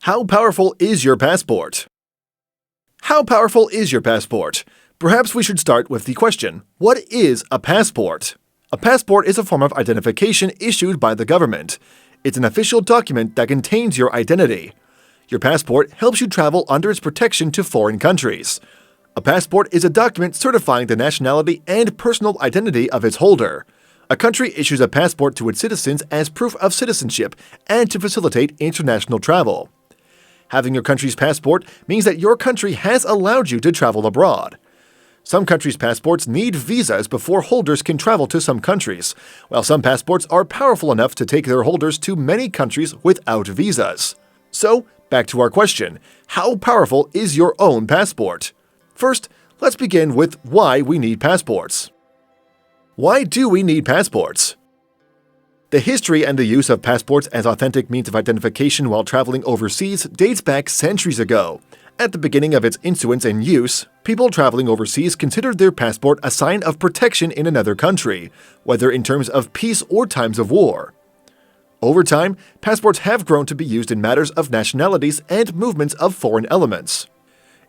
How powerful is your passport? How powerful is your passport? Perhaps we should start with the question, what is a passport? A passport is a form of identification issued by the government. It's an official document that contains your identity. Your passport helps you travel under its protection to foreign countries. A passport is a document certifying the nationality and personal identity of its holder. A country issues a passport to its citizens as proof of citizenship and to facilitate international travel. Having your country's passport means that your country has allowed you to travel abroad. Some countries' passports need visas before holders can travel to some countries, while some passports are powerful enough to take their holders to many countries without visas. So, back to our question, how powerful is your own passport? First, let's begin with why we need passports. Why do we need passports? The history and the use of passports as authentic means of identification while traveling overseas dates back centuries ago. At the beginning of its issuance and use, people traveling overseas considered their passport a sign of protection in another country, whether in terms of peace or times of war. Over time, passports have grown to be used in matters of nationalities and movements of foreign elements.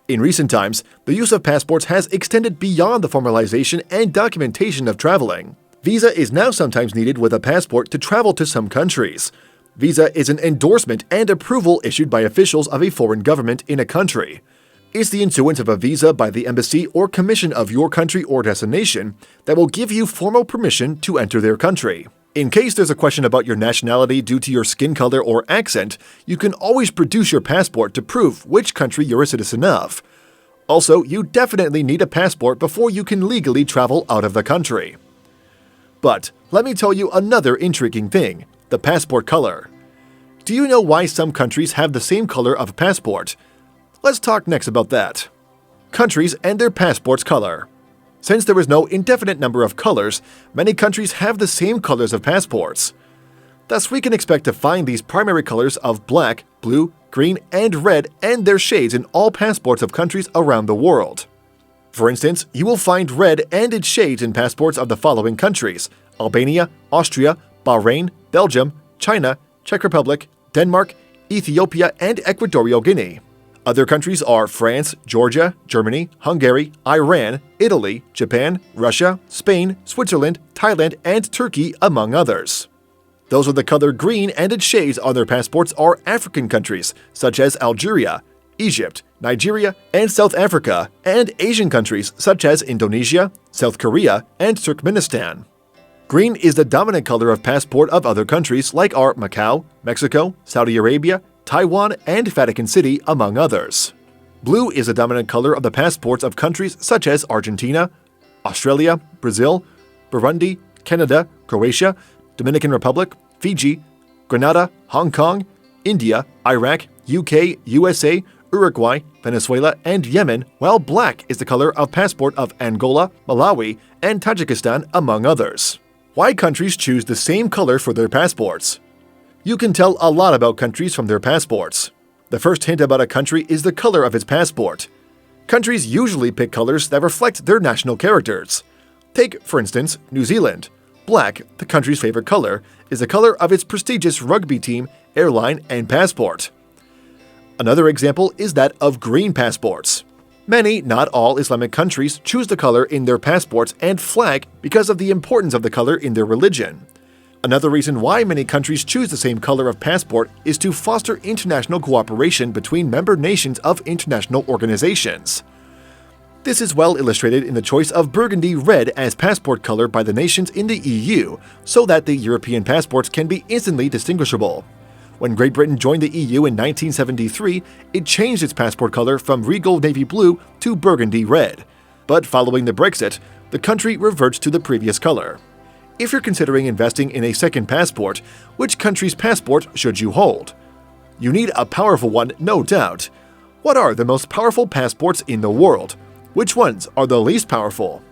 In recent times, the use of passports has extended beyond the formalization and documentation of traveling. Visa is now sometimes needed with a passport to travel to some countries. Visa is an endorsement and approval issued by officials of a foreign government in a country. It's the issuance of a visa by the embassy or commission of your country or destination that will give you formal permission to enter their country. In case there's a question about your nationality due to your skin color or accent, you can always produce your passport to prove which country you're a citizen of. Also, you definitely need a passport before you can legally travel out of the country. But let me tell you another intriguing thing, the passport color. Do you know why some countries have the same color of a passport? Let's talk next about that. Countries and their passport's color. Since there is no indefinite number of colors, many countries have the same colors of passports. Thus, we can expect to find these primary colors of black, blue, green, and red and their shades in all passports of countries around the world. For instance, you will find red and its shades in passports of the following countries: Albania, Austria, Bahrain, Belgium, China, Czech Republic, Denmark, Ethiopia, and Equatorial Guinea. Other countries are France, Georgia, Germany, Hungary, Iran, Italy, Japan, Russia, Spain, Switzerland, Thailand, and Turkey, among others. Those with the color green and its shades on their passports are African countries, such as Algeria, Egypt, Nigeria, and South Africa, and Asian countries such as Indonesia, South Korea, and Turkmenistan. Green is the dominant color of passport of other countries like are Macau, Mexico, Saudi Arabia, Taiwan, and Vatican City, among others. Blue is the dominant color of the passports of countries such as Argentina, Australia, Brazil, Burundi, Canada, Croatia, Dominican Republic, Fiji, Grenada, Hong Kong, India, Iraq, UK, USA, Uruguay, Venezuela, and Yemen, while black is the color of passport of Angola, Malawi, and Tajikistan, among others. Why countries choose the same color for their passports? You can tell a lot about countries from their passports. The first hint about a country is the color of its passport. Countries usually pick colors that reflect their national characters. Take, for instance, New Zealand. Black, the country's favorite color, is the color of its prestigious rugby team, airline, and passport. Another example is that of green passports. Many, not all, Islamic countries choose the color in their passports and flag because of the importance of the color in their religion. Another reason why many countries choose the same color of passport is to foster international cooperation between member nations of international organizations. This is well illustrated in the choice of burgundy red as passport color by the nations in the EU, so that the European passports can be instantly distinguishable. When Great Britain joined the EU in 1973, it changed its passport color from regal navy blue to burgundy red. But following the Brexit, the country reverts to the previous color. If you're considering investing in a second passport, which country's passport should you hold? You need a powerful one, no doubt. What are the most powerful passports in the world? Which ones are the least powerful?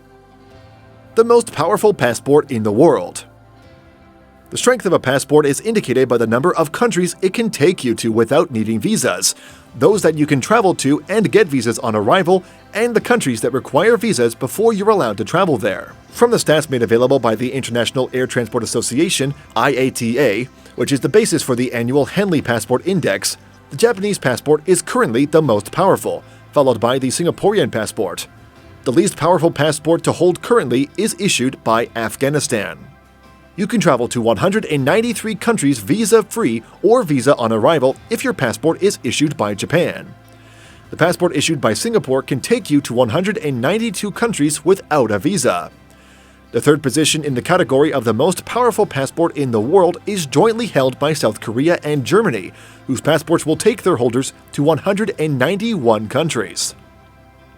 The most powerful passport in the world. The strength of a passport is indicated by the number of countries it can take you to without needing visas, those that you can travel to and get visas on arrival, and the countries that require visas before you're allowed to travel there. From the stats made available by the International Air Transport Association, IATA, which is the basis for the annual Henley Passport Index, The Japanese passport is currently the most powerful, followed by the Singaporean passport. The least powerful passport to hold currently is issued by Afghanistan. You can travel to 193 countries visa-free or visa on arrival if your passport is issued by Japan. The passport issued by Singapore can take you to 192 countries without a visa. The third position in the category of the most powerful passport in the world is jointly held by South Korea and Germany, whose passports will take their holders to 191 countries.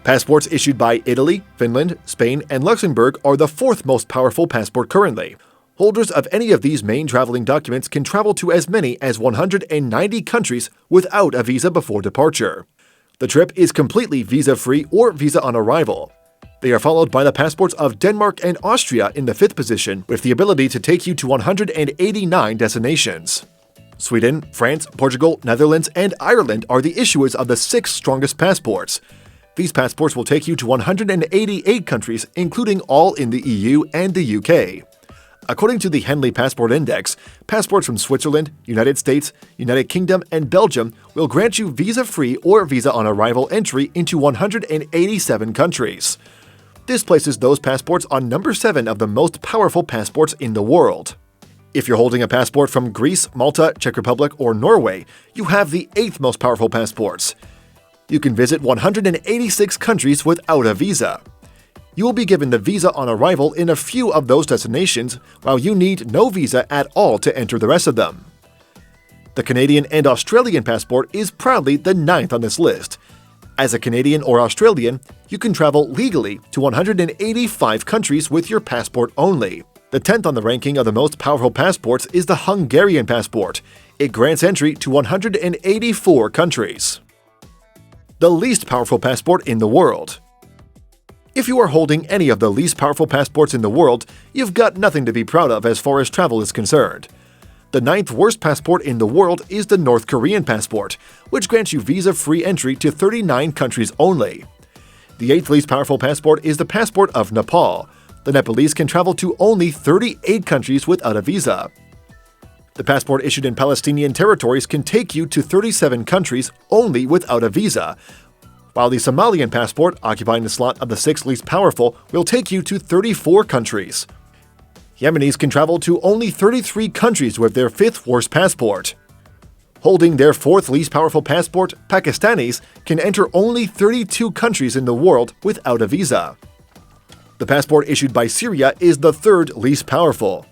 Passports issued by Italy, Finland, Spain, and Luxembourg are the fourth most powerful passport currently. Holders of any of these main traveling documents can travel to as many as 190 countries without a visa before departure. The trip is completely visa-free or visa on arrival. They are followed by the passports of Denmark and Austria in the fifth position, with the ability to take you to 189 destinations. Sweden, France, Portugal, Netherlands, and Ireland are the issuers of the six strongest passports. These passports will take you to 188 countries, including all in the EU and the UK. According to the Henley Passport Index, passports from Switzerland, United States, United Kingdom, and Belgium will grant you visa-free or visa-on-arrival entry into 187 countries. This places those passports on number 7 of the most powerful passports in the world. If you're holding a passport from Greece, Malta, Czech Republic, or Norway, you have the 8th most powerful passports. You can visit 186 countries without a visa. You will be given the visa on arrival in a few of those destinations, while you need no visa at all to enter the rest of them. The Canadian and Australian passport is proudly the 9th on this list. As a Canadian or Australian, you can travel legally to 185 countries with your passport only. The 10th on the ranking of the most powerful passports is the Hungarian passport. It grants entry to 184 countries. The least powerful passport in the world. If you are holding any of the least powerful passports in the world, you've got nothing to be proud of as far as travel is concerned. The 9th worst passport in the world is the North Korean passport, which grants you visa-free entry to 39 countries only. The 8th least powerful passport is the passport of Nepal. The Nepalese can travel to only 38 countries without a visa. The passport issued in Palestinian territories can take you to 37 countries only without a visa, while the Somalian passport, occupying the slot of the 6th least powerful, will take you to 34 countries. Yemenis can travel to only 33 countries with their 5th worst passport. Holding their 4th least powerful passport, Pakistanis can enter only 32 countries in the world without a visa. The passport issued by Syria is the 3rd least powerful.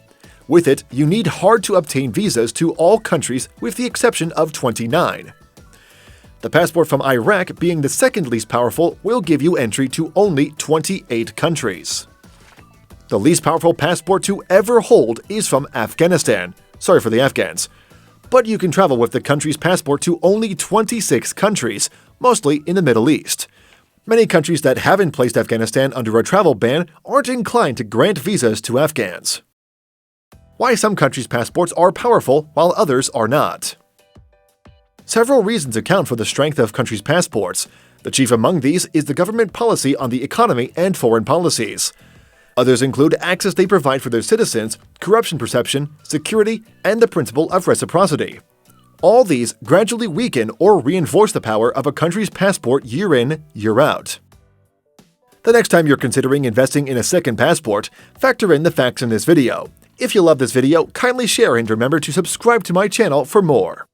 With it, you need hard-to-obtain visas to all countries with the exception of 29. The passport from Iraq, being the 2nd least powerful, will give you entry to only 28 countries. The least powerful passport to ever hold is from Afghanistan. Sorry for the Afghans. But you can travel with the country's passport to only 26 countries, mostly in the Middle East. Many countries that haven't placed Afghanistan under a travel ban aren't inclined to grant visas to Afghans. Why some countries' passports are powerful while others are not. Several reasons account for the strength of countries' passports. The chief among these is the government policy on the economy and foreign policies. Others include access they provide for their citizens, corruption perception, security, and the principle of reciprocity. All these gradually weaken or reinforce the power of a country's passport year in, year out. The next time you're considering investing in a second passport, factor in the facts in this video. If you love this video, kindly share and remember to subscribe to my channel for more.